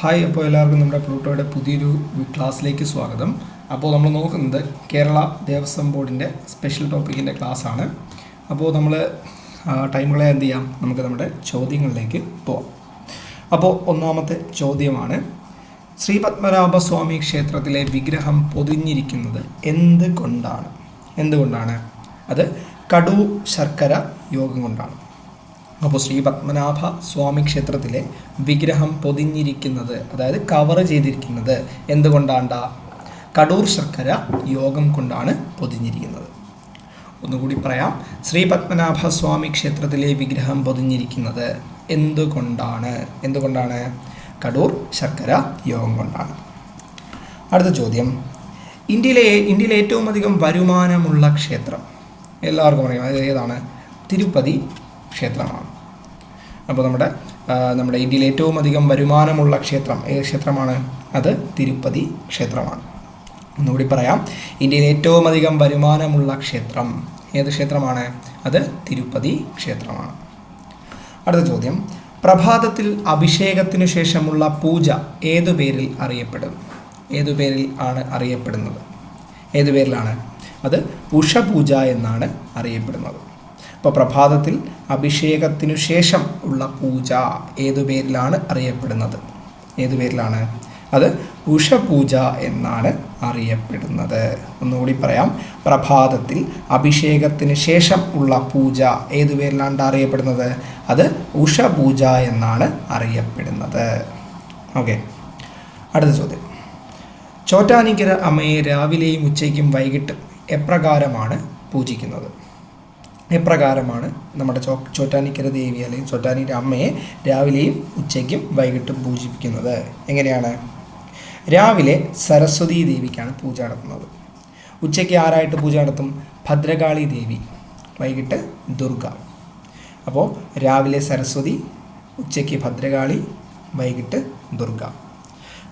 Hi, അപ്പോൾ എല്ലാവർക്കും നമ്മുടെ പ്ലൂട്ടോയുടെ പുതിയൊരു ക്ലാസ്സിലേക്ക് സ്വാഗതം. അപ്പോൾ നമ്മൾ നോക്കുന്നത് കേരള ദേവസ്വം ബോർഡിൻ്റെ സ്പെഷ്യൽ ടോപ്പിക്കിൻ്റെ ക്ലാസ്സാണ്. അപ്പോൾ നമ്മൾ ടൈമുകളെ എന്ത് ചെയ്യാം, നമുക്ക് നമ്മുടെ ചോദ്യങ്ങളിലേക്ക് പോവാം. അപ്പോൾ ഒന്നാമത്തെ ചോദ്യമാണ്, ശ്രീ പത്മനാഭസ്വാമി ക്ഷേത്രത്തിലെ വിഗ്രഹം പൊതിഞ്ഞിരിക്കുന്നത് എന്തുകൊണ്ടാണ്? അത് കടൂർ ശർക്കര യോഗം കൊണ്ടാണ്. അപ്പോൾ ശ്രീ പത്മനാഭ സ്വാമി ക്ഷേത്രത്തിലെ വിഗ്രഹം പൊതിഞ്ഞിരിക്കുന്നത്, അതായത് കവർ ചെയ്തിരിക്കുന്നത് എന്തുകൊണ്ടാണ്? കടൂർ ശർക്കര യോഗം കൊണ്ടാണ് പൊതിഞ്ഞിരിക്കുന്നത്. ഒന്നുകൂടി പറയാം, ശ്രീ പത്മനാഭ സ്വാമി ക്ഷേത്രത്തിലെ വിഗ്രഹം പൊതിഞ്ഞിരിക്കുന്നത് എന്തുകൊണ്ടാണ്? കടൂർ ശർക്കര യോഗം കൊണ്ടാണ്. അടുത്ത ചോദ്യം, ഇന്ത്യയിലെ ഏറ്റവും അധികം വരുമാനമുള്ള ക്ഷേത്രം എല്ലാവർക്കും അറിയാം, അത് ഏതാണ്? തിരുപ്പതി ക്ഷേത്രമാണ്. അപ്പോൾ നമ്മുടെ ഇന്ത്യയിൽ ഏറ്റവും അധികം വരുമാനമുള്ള ക്ഷേത്രം ഏത് ക്ഷേത്രമാണ്? അത് തിരുപ്പതി ക്ഷേത്രമാണ്. ഒന്നുകൂടി പറയാം, ഇന്ത്യയിൽ ഏറ്റവും അധികം വരുമാനമുള്ള ക്ഷേത്രം ഏത് ക്ഷേത്രമാണ്? അത് തിരുപ്പതി ക്ഷേത്രമാണ്. അടുത്ത ചോദ്യം, പ്രഭാതത്തിൽ അഭിഷേകത്തിനു ശേഷമുള്ള പൂജ ഏതു പേരിൽ അറിയപ്പെടുന്നത്? ഏതു പേരിലാണ്? അത് ഉഷപൂജ എന്നാണ് അറിയപ്പെടുന്നത്. അപ്പോൾ പ്രഭാതത്തിൽ അഭിഷേകത്തിനു ശേഷം ഉള്ള പൂജ ഏതു പേരിലാണ് അറിയപ്പെടുന്നത്? അത് ഉഷപൂജ എന്നാണ് അറിയപ്പെടുന്നത്. ഒന്നുകൂടി പറയാം, പ്രഭാതത്തിൽ അഭിഷേകത്തിന് ശേഷം ഉള്ള പൂജ ഏതു പേരിലാണ് അറിയപ്പെടുന്നത്? അത് ഉഷപൂജ എന്നാണ് അറിയപ്പെടുന്നത്. ഓക്കെ, അടുത്ത ചോദ്യം, ചോറ്റാനിക്കര അമ്മയെ രാവിലെയും ഉച്ചയ്ക്കും വൈകിട്ടും എപ്രകാരമാണ് പൂജിക്കുന്നത്? എപ്രകാരമാണ് നമ്മുടെ ചോറ്റാനിക്കര ദേവി അല്ലെങ്കിൽ ചോറ്റാനിക്കര അമ്മയെ രാവിലെയും ഉച്ചയ്ക്കും വൈകിട്ടും പൂജിപ്പിക്കുന്നത്? എങ്ങനെയാണ്? രാവിലെ സരസ്വതി ദേവിക്കാണ് പൂജ നടത്തുന്നത്. ഉച്ചയ്ക്ക് ആരായിട്ട് പൂജ നടത്തും? ഭദ്രകാളി ദേവി. വൈകിട്ട് ദുർഗ. അപ്പോൾ രാവിലെ സരസ്വതി, ഉച്ചയ്ക്ക് ഭദ്രകാളി, വൈകിട്ട് ദുർഗ.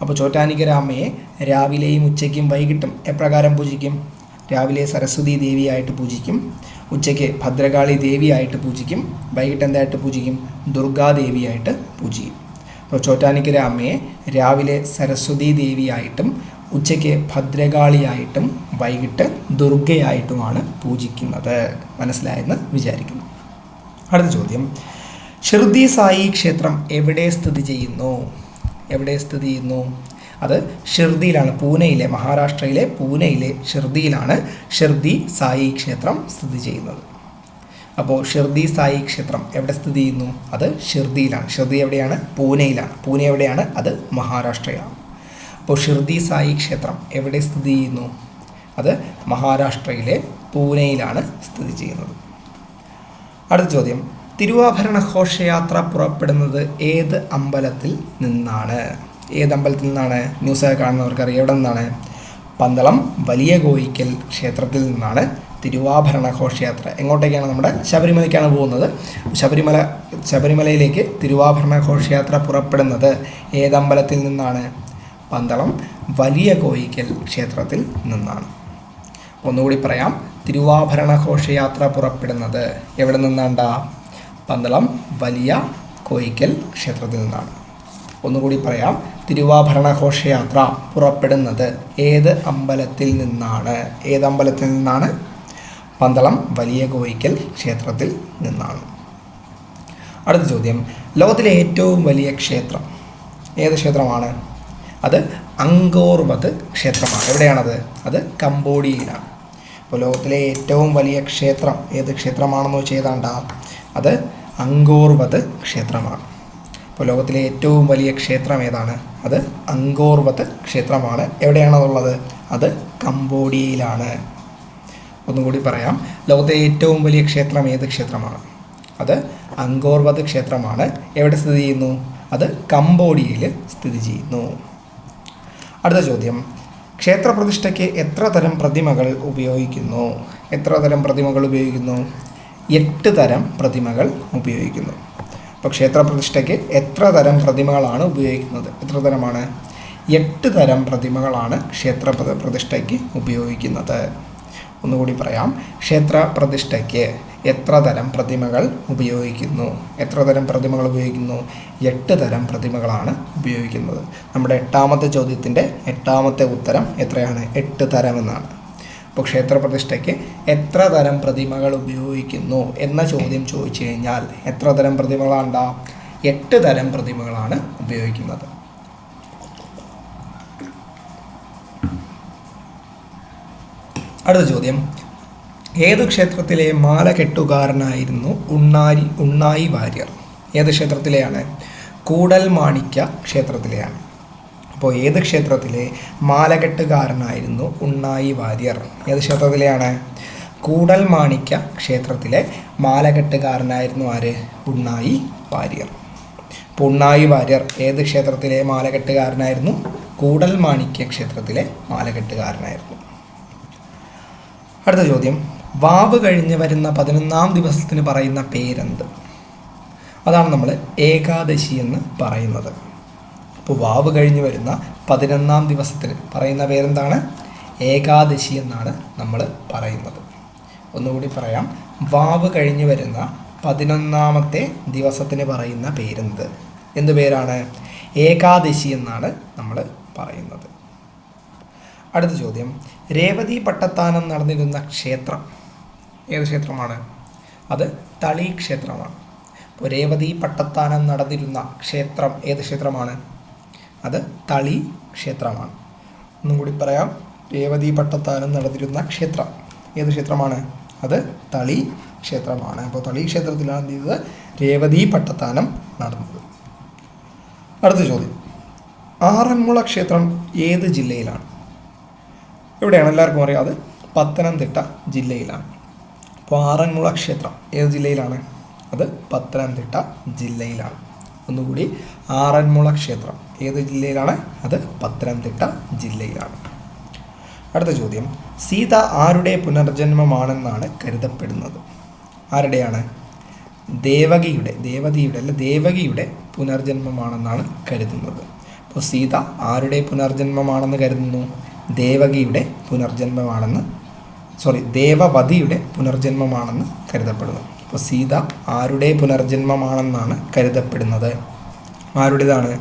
അപ്പോൾ ചോറ്റാനിക്കര അമ്മയെ രാവിലെയും ഉച്ചയ്ക്കും വൈകിട്ടും എപ്രകാരം പൂജിക്കും? രാവിലെ സരസ്വതി ദേവിയായിട്ട് പൂജിക്കും, ഉച്ചയ്ക്ക് ഭദ്രകാളി ദേവിയായിട്ട് പൂജിക്കും, വൈകിട്ട് എന്തായിട്ട് പൂജിക്കും? ദുർഗാദേവിയായിട്ട് പൂജിക്കും. അപ്പോൾ ചോറ്റാനിക്കര അമ്മയെ രാവിലെ സരസ്വതി ദേവിയായിട്ടും ഉച്ചയ്ക്ക് ഭദ്രകാളിയായിട്ടും വൈകിട്ട് ദുർഗയായിട്ടുമാണ് പൂജിക്കുന്നത്. മനസ്സിലായെന്ന് വിചാരിക്കുന്നു. അടുത്ത ചോദ്യം, ഷിർദി സായി ക്ഷേത്രം എവിടെ സ്ഥിതി ചെയ്യുന്നു? അത് ഷിർദിയിലാണ്. പൂനെയിലെ, മഹാരാഷ്ട്രയിലെ പൂനെയിലെ ഷിർദിയിലാണ് ഷിർദി സായി ക്ഷേത്രം സ്ഥിതി ചെയ്യുന്നത്. അപ്പോൾ ഷിർദി സായി ക്ഷേത്രം എവിടെ സ്ഥിതി ചെയ്യുന്നു? അത് ഷിർദിയിലാണ്. ഷിർദി എവിടെയാണ്? പൂനെയിലാണ്. പൂനെ എവിടെയാണ്? അത് മഹാരാഷ്ട്രയാണ്. അപ്പോൾ ഷിർദി സായി ക്ഷേത്രം എവിടെ സ്ഥിതി ചെയ്യുന്നു? അത് മഹാരാഷ്ട്രയിലെ പൂനെയിലാണ് സ്ഥിതി ചെയ്യുന്നത്. അടുത്ത ചോദ്യം, തിരുവാഭരണ ഘോഷയാത്ര പുറപ്പെടുന്നത് ഏത് അമ്പലത്തിൽ നിന്നാണ്? ന്യൂസ് കാണുന്നവർക്കറിയാം എവിടെ നിന്നാണ്? പന്തളം വലിയ കോയിക്കൽ ക്ഷേത്രത്തിൽ നിന്നാണ് തിരുവാഭരണ ഘോഷയാത്ര. എങ്ങോട്ടേക്കാണ്? നമ്മുടെ ശബരിമലയ്ക്കാണ് പോകുന്നത്. ശബരിമലയിലേക്ക് തിരുവാഭരണ ഘോഷയാത്ര പുറപ്പെടുന്നത് ഏതമ്പലത്തിൽ നിന്നാണ്? പന്തളം വലിയ കോയിക്കൽ ക്ഷേത്രത്തിൽ നിന്നാണ്. ഒന്നുകൂടി പറയാം, തിരുവാഭരണ ഘോഷയാത്ര പുറപ്പെടുന്നത് എവിടെ നിന്നാണ്ടാ? പന്തളം വലിയ കോയിക്കൽ ക്ഷേത്രത്തിൽ നിന്നാണ്. ഒന്നുകൂടി പറയാം, തിരുവാഭരണ ഘോഷയാത്ര പുറപ്പെടുന്നത് ഏത് അമ്പലത്തിൽ നിന്നാണ്? പന്തളം വലിയ കോയിക്കൽ ക്ഷേത്രത്തിൽ നിന്നാണ്. അടുത്ത ചോദ്യം, ലോകത്തിലെ ഏറ്റവും വലിയ ക്ഷേത്രം ഏത് ക്ഷേത്രമാണ്? അത് അങ്കോർ വത് ക്ഷേത്രമാണ്. എവിടെയാണത്? അത് കംബോഡിയയിലാണ്. അപ്പോൾ ലോകത്തിലെ ഏറ്റവും വലിയ ക്ഷേത്രം ഏത് ക്ഷേത്രമാണെന്ന് വെച്ച് ഏതാണ്ടാ? അത് അങ്കോർ വത് ക്ഷേത്രമാണ്. അപ്പോൾ ലോകത്തിലെ ഏറ്റവും വലിയ ക്ഷേത്രം ഏതാണ്? അത് അങ്കോർ വത് ക്ഷേത്രമാണ്. എവിടെയാണതുള്ളത്? അത് കംബോഡിയയിലാണ്. ഒന്നുകൂടി പറയാം, ലോകത്തിലെ ഏറ്റവും വലിയ ക്ഷേത്രം ഏത് ക്ഷേത്രമാണ്? അത് അങ്കോർ വത് ക്ഷേത്രമാണ്. എവിടെ സ്ഥിതി ചെയ്യുന്നു? അത് കംബോഡിയയിൽ സ്ഥിതി ചെയ്യുന്നു. അടുത്ത ചോദ്യം, ക്ഷേത്രപ്രതിഷ്ഠയ്ക്ക് എത്ര തരം പ്രതിമകൾ ഉപയോഗിക്കുന്നു? 8 തരം പ്രതിമകൾ ഉപയോഗിക്കുന്നു. അപ്പോൾ ക്ഷേത്രപ്രതിഷ്ഠയ്ക്ക് എത്ര തരം പ്രതിമകളാണ് ഉപയോഗിക്കുന്നത്? എത്ര തരമാണ്? 8 തരം പ്രതിമകളാണ് ക്ഷേത്രപ്രതിഷ്ഠയ്ക്ക് ഉപയോഗിക്കുന്നത്. ഒന്നുകൂടി പറയാം, ക്ഷേത്രപ്രതിഷ്ഠയ്ക്ക് എത്ര തരം പ്രതിമകൾ ഉപയോഗിക്കുന്നു? 8 തരം പ്രതിമകളാണ് ഉപയോഗിക്കുന്നത്. നമ്മുടെ 8ാമത്തെ ചോദ്യത്തിൻ്റെ 8ാമത്തെ ഉത്തരം എത്രയാണ്? 8 തരം എന്നാണ്. അപ്പോൾ ക്ഷേത്രപ്രതിഷ്ഠയ്ക്ക് എത്ര തരം പ്രതിമകൾ ഉപയോഗിക്കുന്നു എന്ന ചോദ്യം ചോദിച്ചു കഴിഞ്ഞാൽ എത്ര തരം പ്രതിമകളാണ്? 8 തരം പ്രതിമകളാണ് ഉപയോഗിക്കുന്നത്. അടുത്ത ചോദ്യം, ഏതു ക്ഷേത്രത്തിലെ മാലകെട്ടുകാരനായിരുന്നു ഉണ്ണായി വാര്യർ? ഏത് ക്ഷേത്രത്തിലെയാണ്? കൂടൽമാണിക്യ ക്ഷേത്രത്തിലെയാണ്. അപ്പോൾ ഏത് ക്ഷേത്രത്തിലെ മാലകെട്ടുകാരനായിരുന്നു ഉണ്ണായി വാര്യർ? ഏത് ക്ഷേത്രത്തിലെയാണ്? കൂടൽമാണിക്യ ക്ഷേത്രത്തിലെ മാലകെട്ടുകാരനായിരുന്നു ആര്? ഉണ്ണായി വാര്യർ. അപ്പോൾ ഉണ്ണായി വാര്യർ ഏത് ക്ഷേത്രത്തിലെ മാലകെട്ടുകാരനായിരുന്നു? കൂടൽമാണിക്യ ക്ഷേത്രത്തിലെ മാലകെട്ടുകാരനായിരുന്നു. അടുത്ത ചോദ്യം, വാവ് കഴിഞ്ഞ് വരുന്ന 11ാം ദിവസത്തിന് പറയുന്ന പേരെന്ത്? അതാണ് നമ്മൾ ഏകാദശി എന്ന് പറയുന്നത്. അപ്പോൾ വാവ് കഴിഞ്ഞ് വരുന്ന 11ാം ദിവസത്തിന് പറയുന്ന പേരെന്താണ്? ഏകാദശി എന്നാണ് നമ്മൾ പറയുന്നത്. ഒന്നുകൂടി പറയാം, വാവ് കഴിഞ്ഞ് വരുന്ന 11ാമത്തെ ദിവസത്തിന് പറയുന്ന പേരെന്ത്? എന്ത് പേരാണ്? ഏകാദശി എന്നാണ് നമ്മൾ പറയുന്നത്. അടുത്ത ചോദ്യം, രേവതി പട്ടത്താനം നടന്നിരുന്ന ക്ഷേത്രം ഏത് ക്ഷേത്രമാണ്? അത് തളി ക്ഷേത്രമാണ്. അപ്പോൾ രേവതി പട്ടത്താനം നടന്നിരുന്ന ക്ഷേത്രം ഏത് ക്ഷേത്രമാണ്? അത് തളി ക്ഷേത്രമാണ്. ഒന്നും കൂടി പറയാം, രേവതി പട്ടത്താനം നടന്നിരുന്ന ക്ഷേത്രം ഏത് ക്ഷേത്രമാണ്? അത് തളി ക്ഷേത്രമാണ്. അപ്പോൾ തളി ക്ഷേത്രത്തിലാണ് എന്ത് ചെയ്തത്? രേവതി പട്ടത്താനം നടന്നത്. അടുത്ത ചോദ്യം, ആറന്മുള ക്ഷേത്രം ഏത് ജില്ലയിലാണ്? എവിടെയാണ്? എല്ലാവർക്കും അറിയാം, അത് പത്തനംതിട്ട ജില്ലയിലാണ്. അപ്പോൾ ആറന്മുള ക്ഷേത്രം ഏത് ജില്ലയിലാണ്? അത് പത്തനംതിട്ട ജില്ലയിലാണ്. ഒന്നുകൂടി, ആറന്മുള ക്ഷേത്രം ഏത് ജില്ലയിലാണ്? അത് പത്തനംതിട്ട ജില്ലയിലാണ്. അടുത്ത ചോദ്യം, സീത ആരുടെ പുനർജന്മമാണെന്നാണ് കരുതപ്പെടുന്നത്? ആരുടെയാണ്? ദേവകിയുടെ പുനർജന്മമാണെന്നാണ് കരുതുന്നത്. അപ്പോൾ സീത ആരുടെ പുനർജന്മമാണെന്ന് കരുതുന്നു? ദേവകിയുടെ പുനർജന്മമാണെന്ന് കരുതപ്പെടുന്നു. അപ്പോൾ സീത ആരുടെ പുനർജന്മമാണെന്നാണ് കരുതപ്പെടുന്നത്? ആരുടേതാണ്?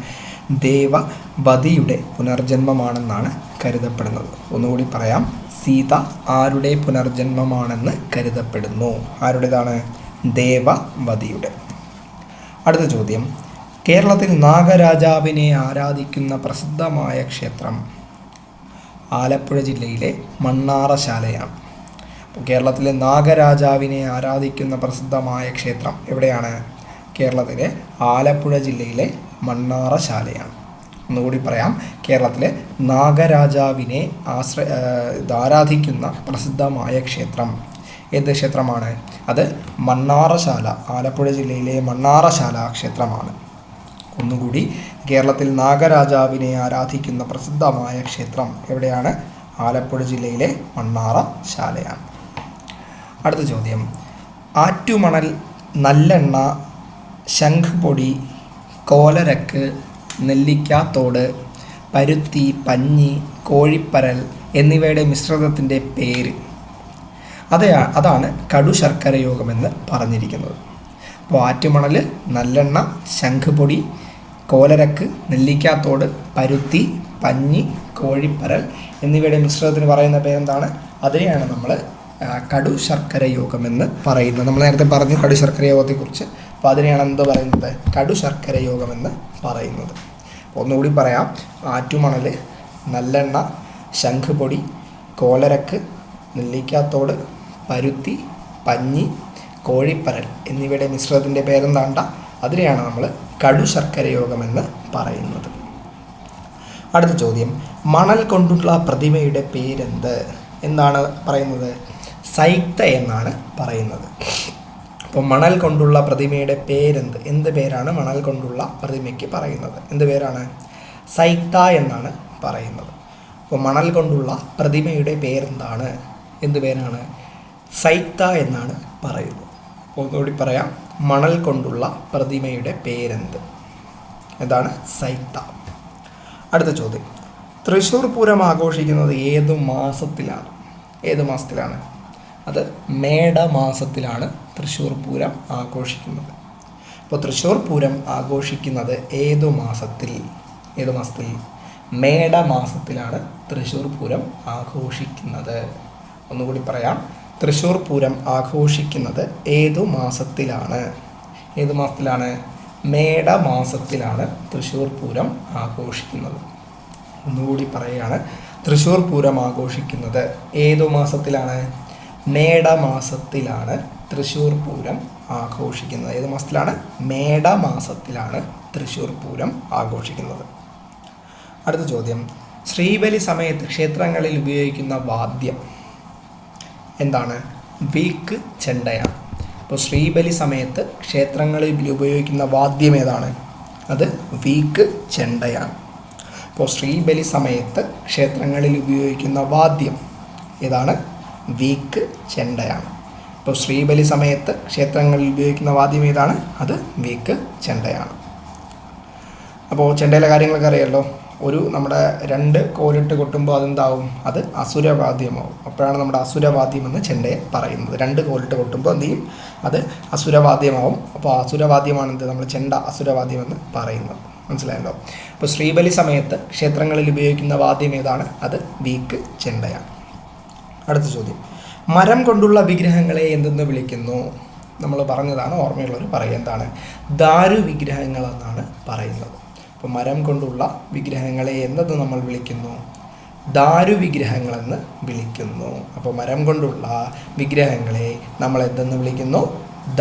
ദേവവതിയുടെ പുനർജന്മമാണെന്നാണ് കരുതപ്പെടുന്നത്. ഒന്നുകൂടി പറയാം, സീത ആരുടെ പുനർജന്മമാണെന്ന് കരുതപ്പെടുന്നു? ആരുടേതാണ്? ദേവവതിയുടെ. അടുത്ത ചോദ്യം, കേരളത്തിൽ നാഗരാജാവിനെ ആരാധിക്കുന്ന പ്രസിദ്ധമായ ക്ഷേത്രം? ആലപ്പുഴ ജില്ലയിലെ മണ്ണാറശാലയാണ്. അപ്പോൾ കേരളത്തിലെ നാഗരാജാവിനെ ആരാധിക്കുന്ന പ്രസിദ്ധമായ ക്ഷേത്രം എവിടെയാണ്? കേരളത്തിലെ ആലപ്പുഴ ജില്ലയിലെ മണ്ണാറശാലയാണ്. ഒന്നുകൂടി പറയാം, കേരളത്തിലെ നാഗരാജാവിനെ ആരാധിക്കുന്ന പ്രസിദ്ധമായ ക്ഷേത്രം ഏത് ക്ഷേത്രമാണ്? അത് മണ്ണാറശാല, ആലപ്പുഴ ജില്ലയിലെ മണ്ണാറശാല ക്ഷേത്രമാണ്. ഒന്നുകൂടി, കേരളത്തിൽ നാഗരാജാവിനെ ആരാധിക്കുന്ന പ്രസിദ്ധമായ ക്ഷേത്രം എവിടെയാണ്? ആലപ്പുഴ ജില്ലയിലെ മണ്ണാറശാലയാണ്. അടുത്ത ചോദ്യം, ആറ്റുമണൽ, നല്ലെണ്ണ, ശംഖുപൊടി, കോലരക്ക്, നെല്ലിക്കാത്തോട്, പരുത്തി, പഞ്ഞി, കോഴിപ്പരൽ എന്നിവയുടെ മിശ്രിതത്തിൻ്റെ പേര്? അതാണ് കടുശർക്കര യോഗമെന്ന് പറഞ്ഞിരിക്കുന്നത്. അപ്പോൾ ആറ്റുമണൽ, നല്ലെണ്ണ, ശംഖുപൊടി, കോലരക്ക്, നെല്ലിക്കാത്തോട്, പരുത്തി, പഞ്ഞി, കോഴിപ്പരൽ എന്നിവയുടെ മിശ്രിതത്തിന് പറയുന്ന പേരെന്താണ്? അതിനെയാണ് നമ്മൾ കടുശർക്കര യോഗമെന്ന് പറയുന്നത്. നമ്മൾ നേരത്തെ പറഞ്ഞു കടുശർക്കര യോഗത്തെക്കുറിച്ച്. അപ്പോൾ അതിനെയാണ് എന്ത് പറയുന്നത്? കടുശർക്കര യോഗമെന്ന് പറയുന്നത്. ഒന്നുകൂടി പറയാം, ആറ്റുമണൽ, നല്ലെണ്ണ, ശംഖുപൊടി, കോലരക്ക്, നെല്ലിക്കാത്തോട്, പരുത്തി, പഞ്ഞി, കോഴിപ്പരൽ എന്നിവയുടെ മിശ്രിതത്തിൻ്റെ പേരെന്താണ്ട? അതിനെയാണ് നമ്മൾ കടുശർക്കര യോഗമെന്ന് പറയുന്നത്. അടുത്ത ചോദ്യം, മണൽ കൊണ്ടുള്ള പ്രതിമയുടെ പേരെന്ത്? എന്താണ് പറയുന്നത്? സൈക്ത എന്നാണ് പറയുന്നത്. അപ്പോൾ മണൽ കൊണ്ടുള്ള പ്രതിമയുടെ പേരെന്ത്? എന്ത് പേരാണ് മണൽ കൊണ്ടുള്ള പ്രതിമയ്ക്ക് പറയുന്നത്? എന്ത് പേരാണ്? സൈക്ത എന്നാണ് പറയുന്നത്. അപ്പോൾ മണൽ കൊണ്ടുള്ള പ്രതിമയുടെ പേരെന്താണ്? എന്ത് പേരാണ്? സൈക്ത എന്നാണ് പറയുന്നത്. ഒന്നുകൂടി പറയാം, മണൽ കൊണ്ടുള്ള പ്രതിമയുടെ പേരെന്ത്? എന്താണ്? സൈക്ത. അടുത്ത ചോദ്യം, തൃശ്ശൂർ പൂരം ആഘോഷിക്കുന്നത് ഏത് മാസത്തിലാണ്? അത് മേടമാസത്തിലാണ് തൃശ്ശൂർ പൂരം ആഘോഷിക്കുന്നത്? അപ്പോൾ തൃശ്ശൂർ പൂരം ആഘോഷിക്കുന്നത് ഏതു മാസത്തിൽ? മേടമാസത്തിലാണ് തൃശ്ശൂർ പൂരം ആഘോഷിക്കുന്നത്. ഒന്നുകൂടി പറയാം, തൃശ്ശൂർ പൂരം ആഘോഷിക്കുന്നത് ഏതു മാസത്തിലാണ്? മേടമാസത്തിലാണ് തൃശ്ശൂർ പൂരം ആഘോഷിക്കുന്നത്. ഒന്നുകൂടി പറയുകയാണ്, തൃശ്ശൂർ പൂരം ആഘോഷിക്കുന്നത് ഏതു മാസത്തിലാണ്? മേടമാസത്തിലാണ് തൃശ്ശൂർ പൂരം ആഘോഷിക്കുന്നത്. ഏത് മാസത്തിലാണ്? മേടമാസത്തിലാണ് തൃശ്ശൂർ പൂരം ആഘോഷിക്കുന്നത്. അടുത്ത ചോദ്യം, ശ്രീബലി സമയത്ത് ക്ഷേത്രങ്ങളിൽ ഉപയോഗിക്കുന്ന വാദ്യം എന്താണ്? വീക്ക് ചെണ്ടയാണ്. അപ്പോൾ ശ്രീബലി സമയത്ത് ക്ഷേത്രങ്ങളിൽ ഉപയോഗിക്കുന്ന വാദ്യം ഏതാണ്? അത് വീക്ക് ചെണ്ടയാണ്. അപ്പോൾ ശ്രീബലി സമയത്ത് ക്ഷേത്രങ്ങളിൽ ഉപയോഗിക്കുന്ന വാദ്യം ഏതാണ്? വീക്ക് ചെണ്ടയാണ്. അപ്പോൾ ശ്രീബലി സമയത്ത് ക്ഷേത്രങ്ങളിൽ ഉപയോഗിക്കുന്ന വാദ്യം ഏതാണ്? അത് വീക്ക് ചെണ്ടയാണ്. അപ്പോൾ ചെണ്ടയിലെ കാര്യങ്ങളൊക്കെ അറിയാമല്ലോ. നമ്മുടെ 2 കോലിട്ട് കൊട്ടുമ്പോൾ അതെന്താവും? അത് അസുരവാദ്യമാവും. അപ്പോഴാണ് നമ്മുടെ അസുരവാദ്യം എന്ന് ചെണ്ടയെ പറയുന്നത്. 2 കോലിട്ട് കൊട്ടുമ്പോൾ എന്ത് ചെയ്യും? അത് അസുരവാദ്യമാവും. അപ്പോൾ അസുരവാദ്യമാണ് എന്ത്? നമ്മൾ ചെണ്ട അസുരവാദ്യം എന്ന് പറയുന്നത്. മനസ്സിലായല്ലോ. അപ്പോൾ ശ്രീബലി സമയത്ത് ക്ഷേത്രങ്ങളിൽ ഉപയോഗിക്കുന്ന വാദ്യം ഏതാണ്? അത് വീക്ക് ചെണ്ടയാണ്. അടുത്ത ചോദ്യം, മരം കൊണ്ടുള്ള വിഗ്രഹങ്ങളെ എന്തെന്ന് വിളിക്കുന്നു? നമ്മൾ പറഞ്ഞതാണ്, ഓർമ്മയുള്ളവർ പറയുക. എന്താണ്? ദാരു വിഗ്രഹങ്ങൾ എന്നാണ് പറയുന്നത്. അപ്പോൾ മരം കൊണ്ടുള്ള വിഗ്രഹങ്ങളെ എന്തെന്ന് നമ്മൾ വിളിക്കുന്നു? ദാരു വിഗ്രഹങ്ങളെന്ന് വിളിക്കുന്നു. അപ്പോൾ മരം കൊണ്ടുള്ള വിഗ്രഹങ്ങളെ നമ്മൾ എന്തെന്ന് വിളിക്കുന്നു?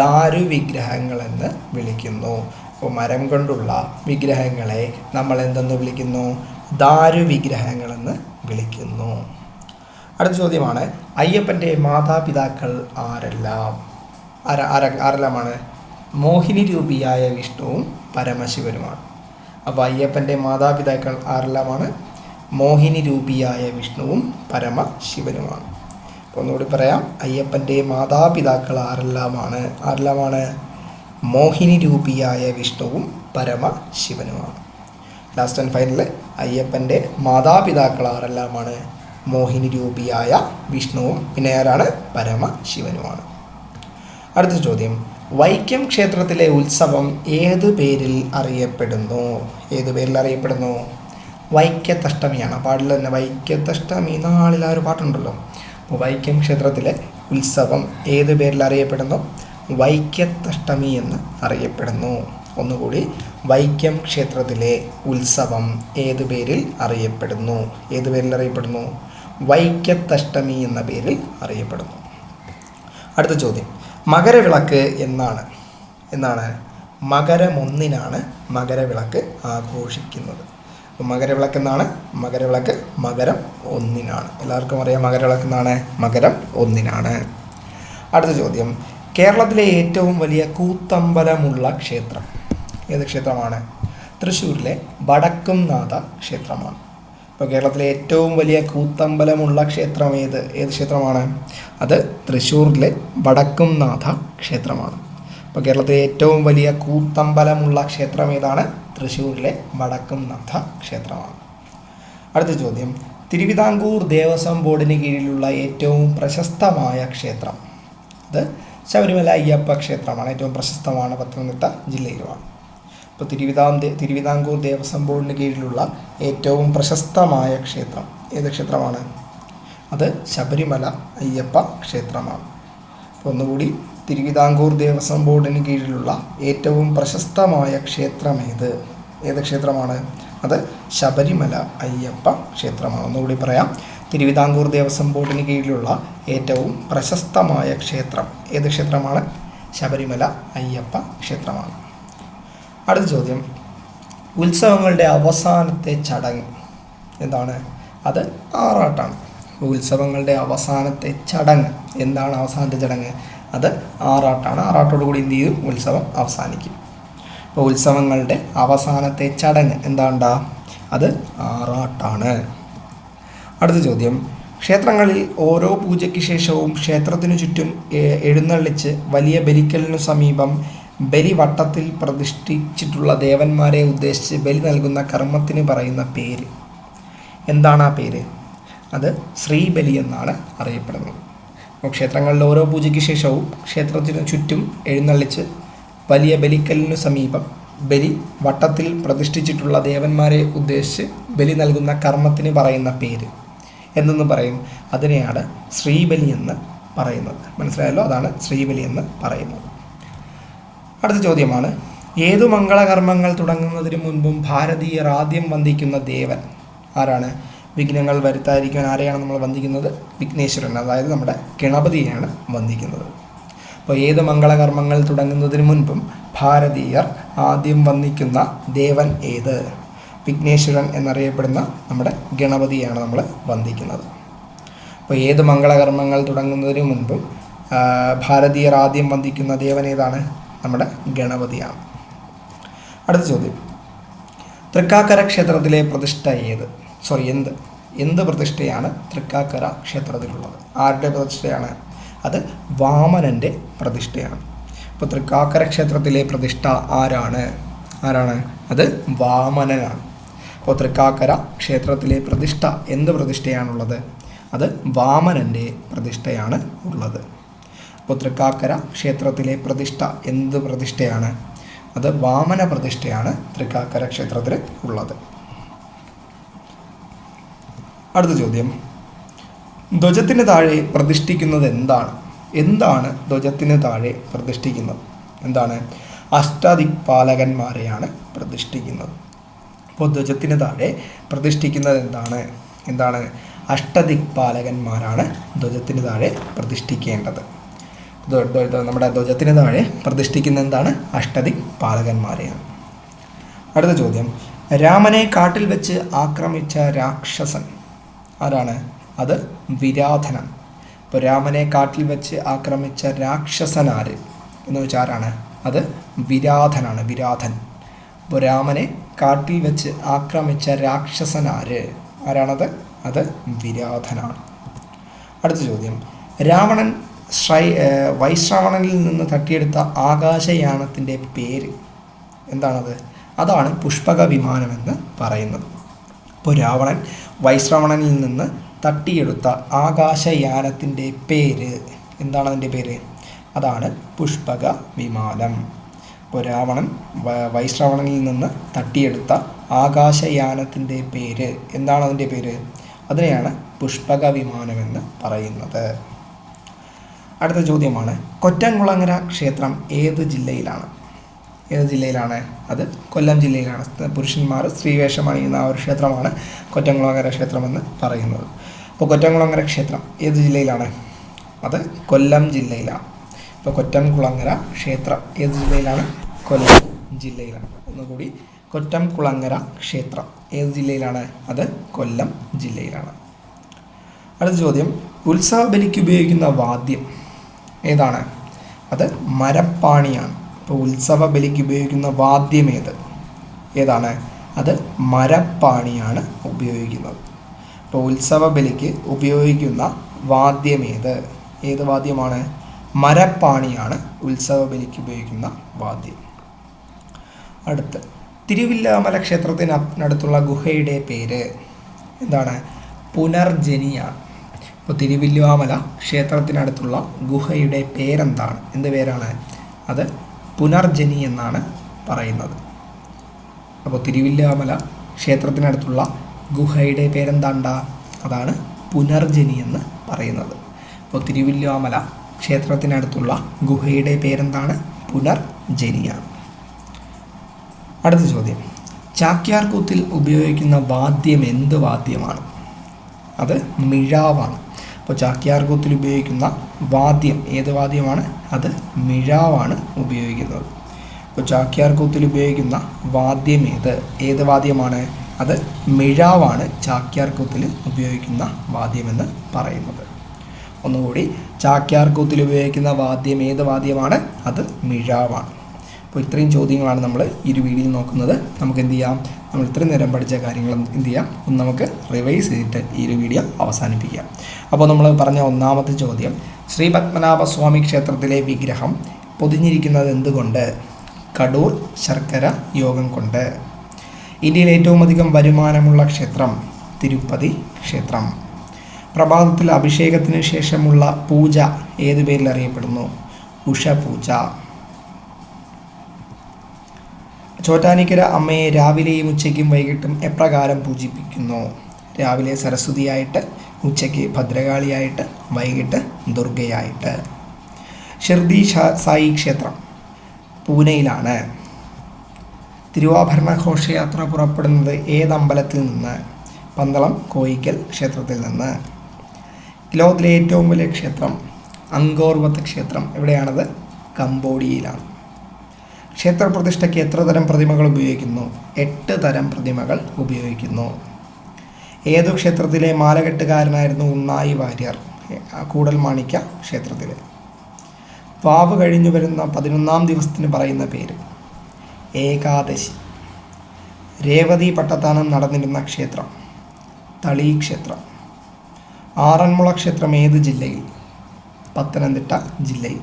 ദാരു വിഗ്രഹങ്ങളെന്ന് വിളിക്കുന്നു. അപ്പോൾ മരം കൊണ്ടുള്ള വിഗ്രഹങ്ങളെ നമ്മൾ എന്തെന്ന് വിളിക്കുന്നു? ദാരു വിഗ്രഹങ്ങളെന്ന് വിളിക്കുന്നു. അടുത്ത ചോദ്യമാണ്, അയ്യപ്പൻ്റെ മാതാപിതാക്കൾ ആരെല്ലാമാണ്? മോഹിനി രൂപിയായ വിഷ്ണുവും പരമശിവനുമാണ്. അപ്പോൾ അയ്യപ്പൻ്റെ മാതാപിതാക്കൾ ആരെല്ലാമാണ്? മോഹിനി രൂപിയായ വിഷ്ണുവും പരമശിവനുമാണ്. അപ്പോൾ ഒന്നുകൂടി പറയാം, അയ്യപ്പൻ്റെ മാതാപിതാക്കൾ ആരെല്ലാമാണ്? മോഹിനി രൂപിയായ വിഷ്ണുവും പരമശിവനുമാണ്. ലാസ്റ്റ് ആൻഡ് ഫൈനൽ, അയ്യപ്പൻ്റെ മാതാപിതാക്കൾ ആരെല്ലാമാണ്? മോഹിനി രൂപിയായ വിഷ്ണുവും പിന്നെ ആരാണ്? പരമശിവനുമാണ്. അടുത്ത ചോദ്യം, വൈക്കം ക്ഷേത്രത്തിലെ ഉത്സവം ഏത് പേരിൽ അറിയപ്പെടുന്നു? വൈക്കത്തഷ്ടമിയാണ്. പാടില്ല തന്നെ, വൈക്കത്തഷ്ടമി നാളിൽ ആ ഒരു പാട്ടുണ്ടല്ലോ. അപ്പോൾ വൈക്കം ക്ഷേത്രത്തിലെ ഉത്സവം ഏത് പേരിൽ അറിയപ്പെടുന്നു? വൈക്കത്തഷ്ടമി എന്ന് അറിയപ്പെടുന്നു. ഒന്നുകൂടി, വൈക്കം ക്ഷേത്രത്തിലെ ഉത്സവം ഏത് പേരിൽ അറിയപ്പെടുന്നു? വൈക്കത്തഷ്ടമി എന്ന പേരിൽ അറിയപ്പെടുന്നു. അടുത്ത ചോദ്യം, മകരവിളക്ക് എന്നാണ്? മകരം 1-നാണ് മകരവിളക്ക് ആഘോഷിക്കുന്നത്. അപ്പോൾ മകരവിളക്ക് എന്നാണ്? മകരം 1-നാണ്. എല്ലാവർക്കും അറിയാം മകരവിളക്ക് എന്നാണ്? മകരം 1-നാണ്. അടുത്ത ചോദ്യം, കേരളത്തിലെ ഏറ്റവും വലിയ കൂത്തമ്പലമുള്ള ക്ഷേത്രം ഏത് ക്ഷേത്രമാണ്? തൃശ്ശൂരിലെ വടക്കുംനാഥ ക്ഷേത്രമാണ്. ഇപ്പോൾ കേരളത്തിലെ ഏറ്റവും വലിയ കൂത്തമ്പലമുള്ള ക്ഷേത്രം ഏത് ക്ഷേത്രമാണ്? അത് തൃശ്ശൂരിലെ വടക്കുംനാഥ ക്ഷേത്രമാണ്. അപ്പോൾ കേരളത്തിലെ ഏറ്റവും വലിയ കൂത്തമ്പലമുള്ള ക്ഷേത്രം ഏതാണ്? തൃശ്ശൂരിലെ വടക്കുംനാഥ ക്ഷേത്രമാണ്. അടുത്ത ചോദ്യം, തിരുവിതാംകൂർ ദേവസ്വം ബോർഡിന് കീഴിലുള്ള ഏറ്റവും പ്രശസ്തമായ ക്ഷേത്രം? അത് ശബരിമല അയ്യപ്പ ക്ഷേത്രമാണ്. ഏറ്റവും പ്രശസ്തമാണ്, പത്തനംതിട്ട ജില്ലയിലുമാണ്. ഇപ്പോൾ തിരുവിതാംകൂർ ദേവസ്വം ബോർഡിന് കീഴിലുള്ള ഏറ്റവും പ്രശസ്തമായ ക്ഷേത്രം ഏത് ക്ഷേത്രമാണ്? അത് ശബരിമല അയ്യപ്പ ക്ഷേത്രമാണ്. അപ്പോൾ ഒന്നുകൂടി, തിരുവിതാംകൂർ ദേവസ്വം ബോർഡിന് കീഴിലുള്ള ഏറ്റവും പ്രശസ്തമായ ക്ഷേത്രം ഏത് ക്ഷേത്രമാണ്? അത് ശബരിമല അയ്യപ്പ ക്ഷേത്രമാണ്. ഒന്നുകൂടി പറയാം, തിരുവിതാംകൂർ ദേവസ്വം ബോർഡിന് കീഴിലുള്ള ഏറ്റവും പ്രശസ്തമായ ക്ഷേത്രം ഏത് ക്ഷേത്രമാണ്? ശബരിമല അയ്യപ്പ ക്ഷേത്രമാണ്. അടുത്ത ചോദ്യം, ഉത്സവങ്ങളുടെ അവസാനത്തെ ചടങ്ങ് എന്താണ്? അത് ആറാട്ടാണ്. ഉത്സവങ്ങളുടെ അവസാനത്തെ ചടങ്ങ് എന്താണ്? അവസാനത്തെ ചടങ്ങ് അത് ആറാട്ടാണ്. ആറാട്ടോടുകൂടി എന്ത് ചെയ്യും? ഉത്സവം അവസാനിക്കും. അപ്പോൾ ഉത്സവങ്ങളുടെ അവസാനത്തെ ചടങ്ങ് എന്താണ്ടാ? അത് ആറാട്ടാണ്. അടുത്ത ചോദ്യം, ക്ഷേത്രങ്ങളിൽ ഓരോ പൂജയ്ക്ക് ശേഷവും ക്ഷേത്രത്തിനു ചുറ്റും എഴുന്നള്ളിച്ച് വലിയ ബലിക്കലിനു സമീപം ബലിവട്ടത്തിൽ പ്രതിഷ്ഠിച്ചിട്ടുള്ള ദേവന്മാരെ ഉദ്ദേശിച്ച് ബലി നൽകുന്ന കർമ്മത്തിന് പറയുന്ന പേര് എന്താണ്? ആ പേര് അത് ശ്രീബലി എന്നാണ് അറിയപ്പെടുന്നത്. ക്ഷേത്രങ്ങളിൽ ഓരോ പൂജയ്ക്ക് ശേഷവും ക്ഷേത്രത്തിനു ചുറ്റും എഴുന്നള്ളിച്ച് വലിയ ബലിക്കലിനു സമീപം ബലി വട്ടത്തിൽ പ്രതിഷ്ഠിച്ചിട്ടുള്ള ദേവന്മാരെ ഉദ്ദേശിച്ച് ബലി നൽകുന്ന കർമ്മത്തിന് പറയുന്ന പേര് എന്തെന്ന് പറയും? അതിനെയാണ് ശ്രീബലി എന്ന് പറയുന്നത്. മനസ്സിലായല്ലോ? അതാണ് ശ്രീബലി എന്ന് പറയുന്നത്. അടുത്ത ചോദ്യമാണ്, ഏതു മംഗളകർമ്മങ്ങൾ തുടങ്ങുന്നതിന് മുൻപും ഭാരതീയർ ആദ്യം വന്ദിക്കുന്ന ദേവൻ ആരാണ്? വിഘ്നങ്ങൾ വരുത്താതിരിക്കാൻ ആരെയാണ് നമ്മൾ വന്ദിക്കുന്നത്? വിഘ്നേശ്വരൻ, അതായത് നമ്മുടെ ഗണപതിയെയാണ് വന്ദിക്കുന്നത്. അപ്പോൾ ഏത് മംഗളകർമ്മങ്ങൾ തുടങ്ങുന്നതിന് മുൻപും ഭാരതീയർ ആദ്യം വന്ദിക്കുന്ന ദേവൻ ഏത്? വിഘ്നേശ്വരൻ എന്നറിയപ്പെടുന്ന നമ്മുടെ ഗണപതിയാണ് നമ്മൾ വന്ദിക്കുന്നത്. അപ്പോൾ ഏത് മംഗളകർമ്മങ്ങൾ തുടങ്ങുന്നതിന് മുൻപും ഭാരതീയർ ആദ്യം വന്ദിക്കുന്ന ദേവൻ ഏതാണ്? നമ്മുടെ ഗണപതിയാണ്. അടുത്ത ചോദ്യം, തൃക്കാക്കര ക്ഷേത്രത്തിലെ പ്രതിഷ്ഠ എന്ത് പ്രതിഷ്ഠയാണ് തൃക്കാക്കര ക്ഷേത്രത്തിലുള്ളത്? ആരുടെ പ്രതിഷ്ഠയാണ്? അത് വാമനൻ്റെ പ്രതിഷ്ഠയാണ്. ഇപ്പോൾ തൃക്കാക്കര ക്ഷേത്രത്തിലെ പ്രതിഷ്ഠ ആരാണ്? അത് വാമനനാണ്. അപ്പോൾ തൃക്കാക്കര ക്ഷേത്രത്തിലെ പ്രതിഷ്ഠ എന്ത് പ്രതിഷ്ഠയാണുള്ളത്? അത് വാമനൻ്റെ പ്രതിഷ്ഠയാണ് ഉള്ളത്. അപ്പോൾ തൃക്കാക്കര ക്ഷേത്രത്തിലെ പ്രതിഷ്ഠ എന്ത് പ്രതിഷ്ഠയാണ്? അത് വാമന പ്രതിഷ്ഠയാണ് തൃക്കാക്കര ക്ഷേത്രത്തിൽ ഉള്ളത്. അടുത്ത ചോദ്യം, ധ്വജത്തിന് താഴെ പ്രതിഷ്ഠിക്കുന്നത് എന്താണ് ധ്വജത്തിന് താഴെ പ്രതിഷ്ഠിക്കുന്നത്? എന്താണ്? അഷ്ടദിക്പാലകന്മാരെയാണ് പ്രതിഷ്ഠിക്കുന്നത്. അപ്പോൾ ധ്വജത്തിന് താഴെ പ്രതിഷ്ഠിക്കുന്നത് എന്താണ്? അഷ്ടദിക്പാലകന്മാരാണ് ധ്വജത്തിന് താഴെ പ്രതിഷ്ഠിക്കേണ്ടത്. നമ്മുടെ ധ്വജത്തിന് താഴെ പ്രതിഷ്ഠിക്കുന്ന എന്താണ്? അഷ്ടദിക്പാലകന്മാരെയാണ്. അടുത്ത ചോദ്യം, രാമനെ കാട്ടിൽ വെച്ച് ആക്രമിച്ച രാക്ഷസൻ ആരാണ്? അത് വിരാധനാണ്. ഇപ്പോൾ രാമനെ കാട്ടിൽ വെച്ച് ആക്രമിച്ച രാക്ഷസൻ ആര് എന്ന് വെച്ചാൽ ആരാണ്? അത് വിരാധനാണ്, വിരാധൻ. അപ്പോൾ രാമനെ കാട്ടിൽ വെച്ച് ആക്രമിച്ച രാക്ഷസൻ ആരാണത്? അത് വിരാധനാണ്. അടുത്ത ചോദ്യം, രാവണൻ വൈശ്രവണനിൽ നിന്ന് തട്ടിയെടുത്ത ആകാശയാനത്തിൻ്റെ പേര് എന്താണത്? അതാണ് പുഷ്പക വിമാനമെന്ന് പറയുന്നത്. ഇപ്പോൾ രാവണൻ വൈശ്രവണനിൽ നിന്ന് തട്ടിയെടുത്ത ആകാശയാനത്തിൻ്റെ പേര് എന്താണ്? അതിൻ്റെ പേര് അതാണ് പുഷ്പക വിമാനം. ഇപ്പോൾ രാവണൻ വൈശ്രവണനിൽ നിന്ന് തട്ടിയെടുത്ത ആകാശയാനത്തിൻ്റെ പേര് എന്താണ്? അതിൻ്റെ പേര് അതിനെയാണ് പുഷ്പക വിമാനമെന്ന് പറയുന്നത്. അടുത്ത ചോദ്യമാണ്, കൊറ്റംകുളങ്ങര ക്ഷേത്രം ഏത് ജില്ലയിലാണ്? അത് കൊല്ലം ജില്ലയിലാണ്. പുരുഷന്മാർ സ്ത്രീവേഷം അണിയുന്ന ആ ഒരു ക്ഷേത്രമാണ് കൊറ്റംകുളങ്ങര ക്ഷേത്രമെന്ന് പറയുന്നത്. അപ്പോൾ കൊറ്റംകുളങ്ങര ക്ഷേത്രം ഏത് ജില്ലയിലാണ്? അത് കൊല്ലം ജില്ലയിലാണ്. ഇപ്പോൾ കൊറ്റംകുളങ്ങര ക്ഷേത്രം ഏത് ജില്ലയിലാണ്? കൊല്ലം ജില്ലയിലാണ്. ഒന്നുകൂടി, കൊറ്റംകുളങ്ങര ക്ഷേത്രം ഏത് ജില്ലയിലാണ്? അത് കൊല്ലം ജില്ലയിലാണ്. അടുത്ത ചോദ്യം, ഉത്സവ ബലിക്ക് ഉപയോഗിക്കുന്ന വാദ്യം ഏതാണ്? അത് മരപ്പാണിയാണ്. ഇപ്പോൾ ഉത്സവ ബലിക്ക് ഉപയോഗിക്കുന്ന വാദ്യം ഏതാണ്? അത് മരപ്പാണിയാണ് ഉപയോഗിക്കുന്നത്. ഇപ്പോൾ ഉത്സവ ബലിക്ക് ഉപയോഗിക്കുന്ന വാദ്യം ഏത് വാദ്യമാണ്? മരപ്പാണിയാണ് ഉത്സവ ബലിക്ക് ഉപയോഗിക്കുന്ന വാദ്യം. അടുത്ത്, തിരുവില്ലാമല ക്ഷേത്രത്തിനടുത്തുള്ള ഗുഹയുടെ പേര് എന്താണ്? പുനർജനിയാണ്. അപ്പോൾ തിരുവില്ലാമല ക്ഷേത്രത്തിനടുത്തുള്ള ഗുഹയുടെ പേരെന്താണ്? എന്ത് പേരാണ്? അത് പുനർജനി എന്നാണ് പറയുന്നത്. അപ്പോൾ തിരുവില്ലാമല ക്ഷേത്രത്തിനടുത്തുള്ള ഗുഹയുടെ പേരെന്താണ്ടാ? അതാണ് പുനർജനി എന്ന് പറയുന്നത്. അപ്പോൾ തിരുവില്ലാമല ക്ഷേത്രത്തിനടുത്തുള്ള ഗുഹയുടെ പേരെന്താണ്? പുനർജനിയാണ്. അടുത്ത ചോദ്യം, ചാക്യാർകൂത്തിൽ ഉപയോഗിക്കുന്ന വാദ്യം എന്ത് വാദ്യമാണ്? അത് മിഴാവാണ്. അപ്പോൾ ചാക്യാർകൂത്തിൽ ഉപയോഗിക്കുന്ന വാദ്യം ഏത് വാദ്യമാണ്? അത് മിഴാവാണ് ഉപയോഗിക്കുന്നത്. അപ്പോൾ ചാക്യാർകൂത്തിൽ ഉപയോഗിക്കുന്ന വാദ്യം ഏത് വാദ്യമാണ്? അത് മിഴാവാണ് ചാക്യാർകൂത്തിൽ ഉപയോഗിക്കുന്ന വാദ്യമെന്ന് പറയുന്നത്. ഒന്നുകൂടി, ചാക്യാർകൂത്തിൽ ഉപയോഗിക്കുന്ന വാദ്യം ഏത് വാദ്യമാണ്? അത് മിഴാവാണ്. അപ്പോൾ ഇത്രയും ചോദ്യങ്ങളാണ് നമ്മൾ ഈ ഒരു വീഡിയോയിൽ നോക്കുന്നത്. നമുക്ക് എന്ത് ചെയ്യാം? നമ്മൾ ഇത്രയും നേരം പഠിച്ച കാര്യങ്ങൾ എന്ത് ചെയ്യാം? ഒന്ന് നമുക്ക് റിവൈസ് ചെയ്തിട്ട് ഈ ഒരു വീഡിയോ അവസാനിപ്പിക്കാം. അപ്പോൾ നമ്മൾ പറഞ്ഞ ഒന്നാമത്തെ ചോദ്യം, ശ്രീ പത്മനാഭസ്വാമി ക്ഷേത്രത്തിലെ വിഗ്രഹം പൊതിഞ്ഞിരിക്കുന്നത് എന്തുകൊണ്ട്? കടൂർ ശർക്കര യോഗം കൊണ്ട്. ഇന്ത്യയിൽ ഏറ്റവും അധികം വരുമാനമുള്ള ക്ഷേത്രം തിരുപ്പതി ക്ഷേത്രം. പ്രഭാതത്തിൽ അഭിഷേകത്തിന് ശേഷമുള്ള പൂജ ഏതു പേരിൽ അറിയപ്പെടുന്നു? ഉഷപൂജ. ചോറ്റാനിക്കര അമ്മയെ രാവിലെയും ഉച്ചയ്ക്കും വൈകിട്ടും എപ്രകാരം പൂജിപ്പിക്കുന്നു? രാവിലെ സരസ്വതിയായിട്ട്, ഉച്ചയ്ക്ക് ഭദ്രകാളിയായിട്ട്, വൈകിട്ട് ദുർഗയായിട്ട്. ഷിർദി സായി ക്ഷേത്രം പൂനെയിലാണ്. തിരുവാഭരണ ഘോഷയാത്ര പുറപ്പെടുന്നത് ഏതമ്പലത്തിൽ നിന്ന്? പന്തളം കോയിക്കൽ ക്ഷേത്രത്തിൽ നിന്ന്. ലോകത്തിലെ ഏറ്റവും വലിയ ക്ഷേത്രം അങ്കോർവത്ത് ക്ഷേത്രം എവിടെയാണത്? കംബോഡിയയിലാണ്. ക്ഷേത്രപ്രതിഷ്ഠയ്ക്ക് എത്ര തരം പ്രതിമകൾ ഉപയോഗിക്കുന്നു? 8 തരം പ്രതിമകൾ ഉപയോഗിക്കുന്നു. ഏതു ക്ഷേത്രത്തിലെ മാലകെട്ടുകാരനായിരുന്നു ഉണ്ണായി വാര്യർ? കൂടൽമാണിക്യ ക്ഷേത്രത്തിൽ. വാവ് കഴിഞ്ഞു വരുന്ന 11ാം ദിവസത്തിന് പറയുന്ന പേര്? ഏകാദശി. രേവതി പട്ടത്താനം നടന്നിരുന്ന ക്ഷേത്രം? തളി ക്ഷേത്രം. ആറന്മുള ക്ഷേത്രം ഏത് ജില്ലയിൽ? പത്തനംതിട്ട ജില്ലയിൽ.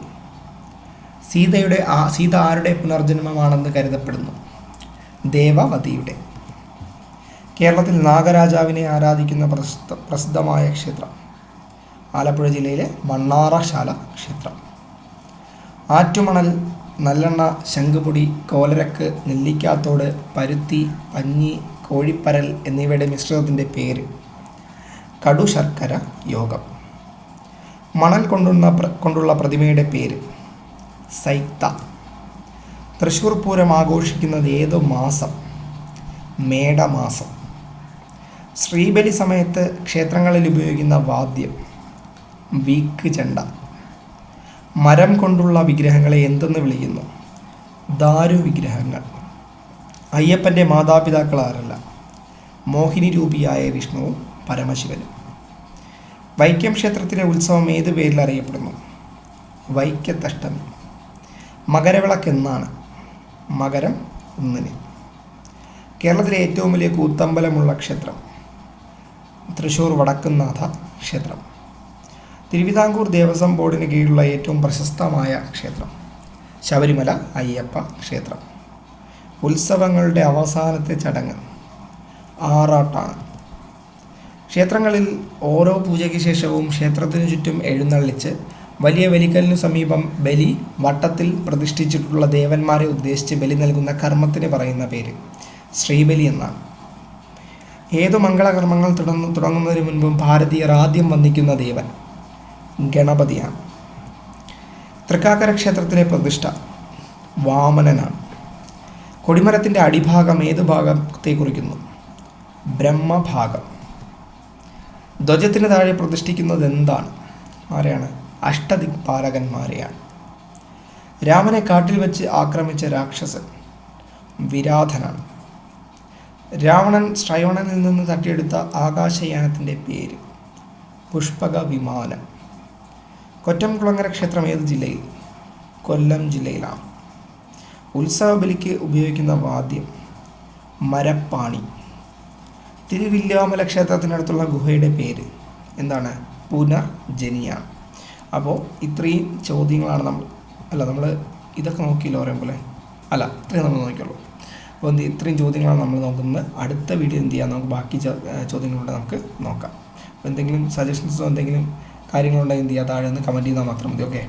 സീത ആരുടെ പുനർജന്മമാണെന്ന് കരുതപ്പെടുന്നു? ദേവവതിയുടെ. കേരളത്തിൽ നാഗരാജാവിനെ ആരാധിക്കുന്ന പ്രസിദ്ധമായ ക്ഷേത്രം? ആലപ്പുഴ ജില്ലയിലെ വണ്ണാറശാല ക്ഷേത്രം. ആറ്റുമണൽ, നല്ലെണ്ണ, ശംഖുപൊടി, കോലരക്ക്, നെല്ലിക്കാത്തോട്, പരുത്തി, പഞ്ഞി, കോഴിപ്പരൽ എന്നിവയുടെ മിശ്രിതത്തിൻ്റെ പേര്? കടുശർക്കര യോഗം. മണൽ കൊണ്ടുള്ള പ്രതിമയുടെ പേര്? സൈത്ത. തൃശ്ശൂർ പൂരം ആഘോഷിക്കുന്നത് ഏതു മാസം? മേടമാസം. ശ്രീബലി സമയത്ത് ക്ഷേത്രങ്ങളിൽ ഉപയോഗിക്കുന്ന വാദ്യം? വീക്ക് ചെണ്ട. മരം കൊണ്ടുള്ള വിഗ്രഹങ്ങളെ എന്തെന്ന് വിളിക്കുന്നു? ദാരു വിഗ്രഹങ്ങൾ. അയ്യപ്പൻ്റെ മാതാപിതാക്കൾ ആരല്ല? മോഹിനി രൂപിയായ വിഷ്ണുവും പരമശിവനും. വൈക്കം ക്ഷേത്രത്തിലെ ഉത്സവം ഏത് പേരിൽ അറിയപ്പെടുന്നു? വൈക്കത്തഷ്ടമി. മകരവിളക്ക് എന്നാണ്? മകരം 1-ന്. കേരളത്തിലെ ഏറ്റവും വലിയ കൂത്തമ്പലമുള്ള ക്ഷേത്രം? തൃശ്ശൂർ വടക്കുംനാഥ ക്ഷേത്രം. തിരുവിതാംകൂർ ദേവസ്വം ബോർഡിന് കീഴിലുള്ള ഏറ്റവും പ്രശസ്തമായ ക്ഷേത്രം? ശബരിമല അയ്യപ്പ ക്ഷേത്രം. ഉത്സവങ്ങളുടെ അവസാനത്തെ ചടങ്ങ് ആറാട്ടാണ്. ക്ഷേത്രങ്ങളിൽ ഓരോ പൂജയ്ക്ക് ശേഷവും ക്ഷേത്രത്തിനു ചുറ്റും എഴുന്നള്ളിച്ച് വലിയ ബലിക്കലിനു സമീപം ബലി വട്ടത്തിൽ പ്രതിഷ്ഠിച്ചിട്ടുള്ള ദേവന്മാരെ ഉദ്ദേശിച്ച് ബലി നൽകുന്ന കർമ്മത്തിന് പറയുന്ന പേര്? ശ്രീബലി എന്നാണ്. ഏതു മംഗളകർമ്മങ്ങൾ തുടങ്ങുന്നതിന് മുൻപും ഭാരതീയർ ആദ്യം വന്ദിക്കുന്ന ദേവൻ? ഗണപതിയാണ്. തൃക്കാക്കര ക്ഷേത്രത്തിലെ പ്രതിഷ്ഠ? വാമനനാണ്. കൊടിമരത്തിൻ്റെ അടിഭാഗം ഏതു ഭാഗത്തെ കുറിക്കുന്നു? ബ്രഹ്മഭാഗം. ധ്വജത്തിന് താഴെ പ്രതിഷ്ഠിക്കുന്നത് എന്താണ്? ആരെയാണ്? അഷ്ടദിക്പാലകന്മാരെയാണ്. രാമനെ കാട്ടിൽ വെച്ച് ആക്രമിച്ച രാക്ഷസൻ? വിരാധനാണ്. രാവണൻ ശ്രൈവണനിൽ നിന്ന് തട്ടിയെടുത്ത ആകാശയാനത്തിൻ്റെ പേര്? പുഷ്പക വിമാനം. കൊറ്റംകുളങ്ങര ക്ഷേത്രം ഏത് ജില്ലയിൽ? കൊല്ലം ജില്ലയിലാണ്. ഉത്സവ ബലിക്ക് ഉപയോഗിക്കുന്ന വാദ്യം? മരപ്പാണി. തിരുവില്വാമല ക്ഷേത്രത്തിനടുത്തുള്ള ഗുഹയുടെ പേര് എന്താണ്? പുനർജനിയാണ്. അപ്പോൾ ഇത്രയും ചോദ്യങ്ങളാണ് നമ്മൾ ഇതൊക്കെ നോക്കിയല്ലോ ഓരോ പോലെ ഇത്രയും നമ്മൾ നോക്കിയുള്ളൂ. അപ്പോൾ ഇത്രയും ചോദ്യങ്ങളാണ് നമ്മൾ നോക്കുന്നത്. അടുത്ത വീഡിയോ എന്ത് ചെയ്യാം, നമുക്ക് ബാക്കി ചോദ്യങ്ങളുണ്ട് നമുക്ക് നോക്കാം. അപ്പോൾ എന്തെങ്കിലും സജഷൻസോ എന്തെങ്കിലും കാര്യങ്ങളുണ്ടെങ്കിൽ എന്ത് ചെയ്യുക, താഴെ ഒന്ന് കമൻറ്റ് ചെയ്താൽ മാത്രം മതി. ഓക്കെ.